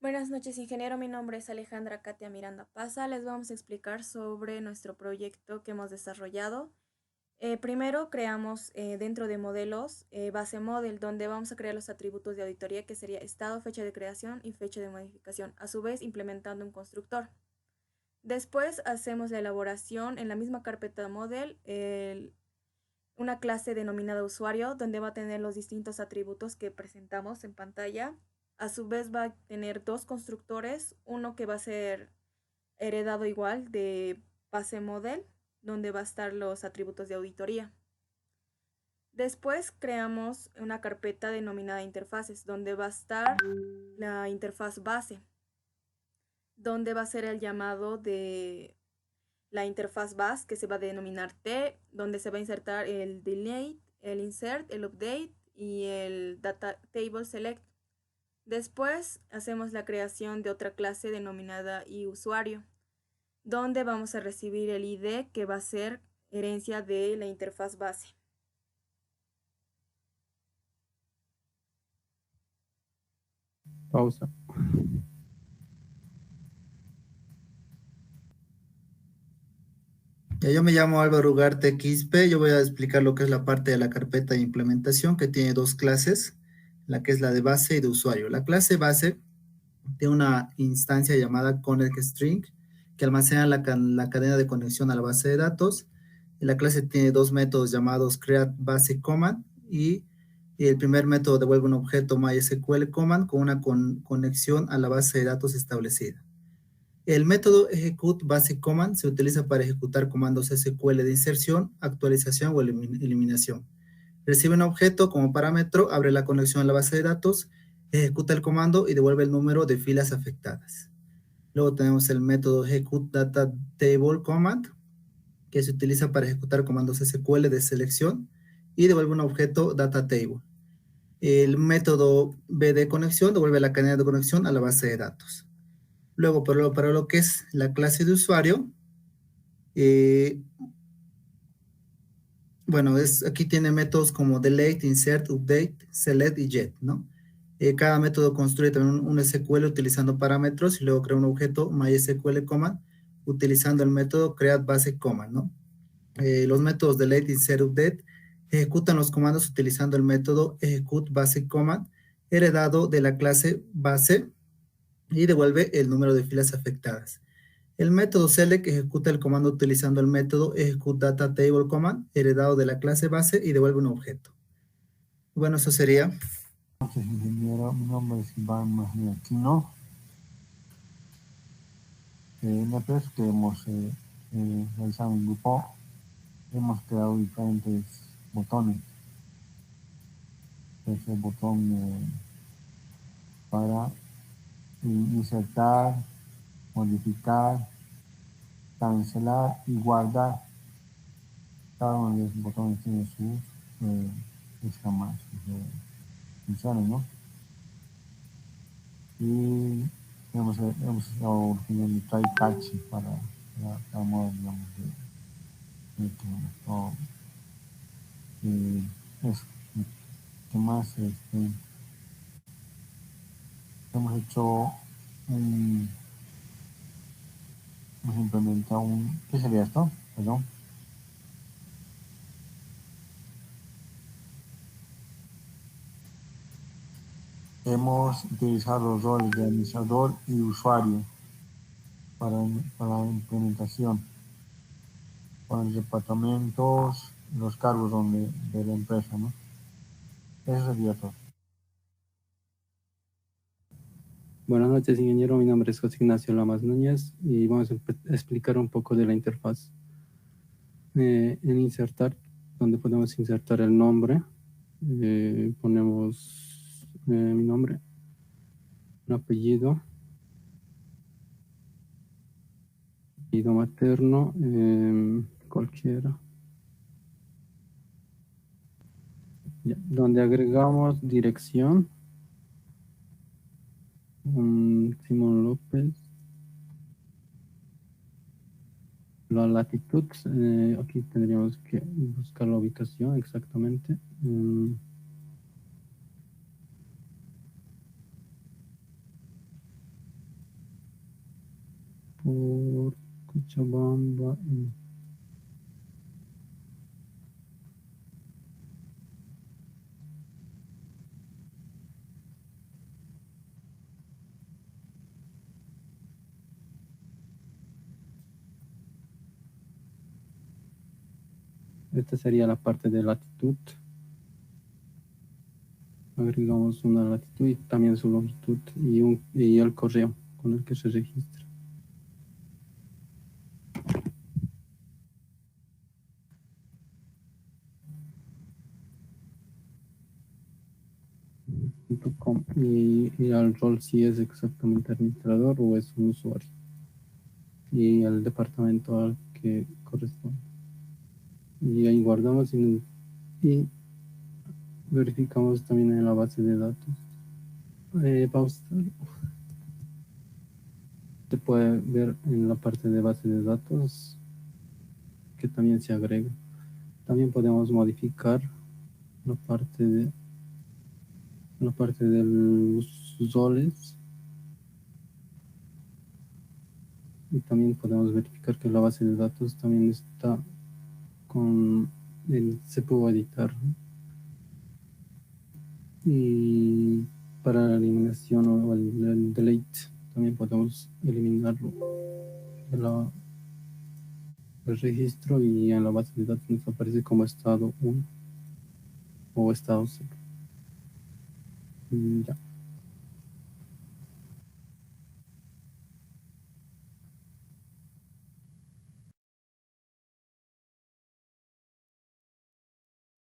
Buenas noches, ingeniero. Mi nombre es Alejandra Katia Miranda Paza. Les vamos a explicar sobre nuestro proyecto que hemos desarrollado. Primero creamos dentro de modelos base model, donde vamos a crear los atributos de auditoría, que sería estado, fecha de creación y fecha de modificación, a su vez implementando un constructor. Después hacemos la elaboración en la misma carpeta model, una clase denominada usuario, donde va a tener los distintos atributos que presentamos en pantalla. A su vez va a tener dos constructores, uno que va a ser heredado igual de base model, donde va a estar los atributos de auditoría. Después creamos una carpeta denominada interfaces, donde va a estar la interfaz base, donde va a ser el llamado de la interfaz base, que se va a denominar T, donde se va a insertar el delete, el insert, el update y el data table select. Después hacemos la creación de otra clase denominada iUsuario, donde vamos a recibir el ID, que va a ser herencia de la interfaz base. Pausa. Yo me llamo Álvaro Ugarte Quispe. Yo voy a explicar lo que es la parte de la carpeta de implementación, que tiene dos clases, la que es la de base y de usuario. La clase base tiene una instancia llamada ConnectString, que almacena la cadena de conexión a la base de datos. Y la clase tiene dos métodos llamados createBaseCommand y el primer método devuelve un objeto MySQL command con una conexión a la base de datos establecida. El método execute basic command se utiliza para ejecutar comandos SQL de inserción, actualización o eliminación. Recibe un objeto como parámetro, abre la conexión a la base de datos, ejecuta el comando y devuelve el número de filas afectadas. Luego tenemos el método execute data table command, que se utiliza para ejecutar comandos SQL de selección y devuelve un objeto data table. El método BD conexión devuelve la cadena de conexión a la base de datos. Luego, para lo que es la clase de usuario, eh, bueno, aquí tiene métodos como delete, insert, update, select y get, ¿no? Cada método construye también un SQL utilizando parámetros y luego crea un objeto MySQL command utilizando el método createBaseCommand, ¿no? Los métodos delete, insert, update ejecutan los comandos utilizando el método executeBaseCommand heredado de la clase base y devuelve el número de filas afectadas. El método select ejecuta el comando utilizando el método executeDataTableCommand heredado de la clase base y devuelve un objeto. Bueno, eso sería. Entonces, ingeniero, mi nombre es Iván Magni Aquino. En la empresa que hemos realizado en grupo, hemos creado diferentes botones. Es el botón para insertar, modificar, cancelar y guardar. Cada uno de esos botones tiene sus esquemas, funciones, ¿no? Y hemos estado utilizando try catch para modo, digamos, o, eso. ¿Qué más? Hemos hecho hemos implementado ¿qué sería esto? Perdón. Hemos utilizado los roles de administrador y usuario para la implementación con los departamentos, los cargos de la empresa, ¿no? Eso sería todo. Buenas noches, ingeniero. Mi nombre es José Ignacio Lamas Núñez y vamos a explicar un poco de la interfaz. En insertar, donde podemos insertar el nombre, ponemos mi nombre, un apellido materno, cualquiera. Ya, donde agregamos dirección, Simón López. La latitud, aquí tendríamos que buscar la ubicación exactamente. por Cochabamba. Esta sería la parte de latitud. Agregamos una latitud y también su longitud y el correo con el que se registra. .com. Y el rol si es exactamente administrador o es un usuario. Y el departamento al que corresponde. Y ahí guardamos y verificamos también en la base de datos. Se puede ver en la parte de base de datos que también se agrega. También podemos modificar la parte de los roles y también podemos verificar que la base de datos también está se puede editar, ¿no? Y para la eliminación o el delete también podemos eliminarlo del registro y en la base de datos nos aparece como estado 1 o estado 0. Ya.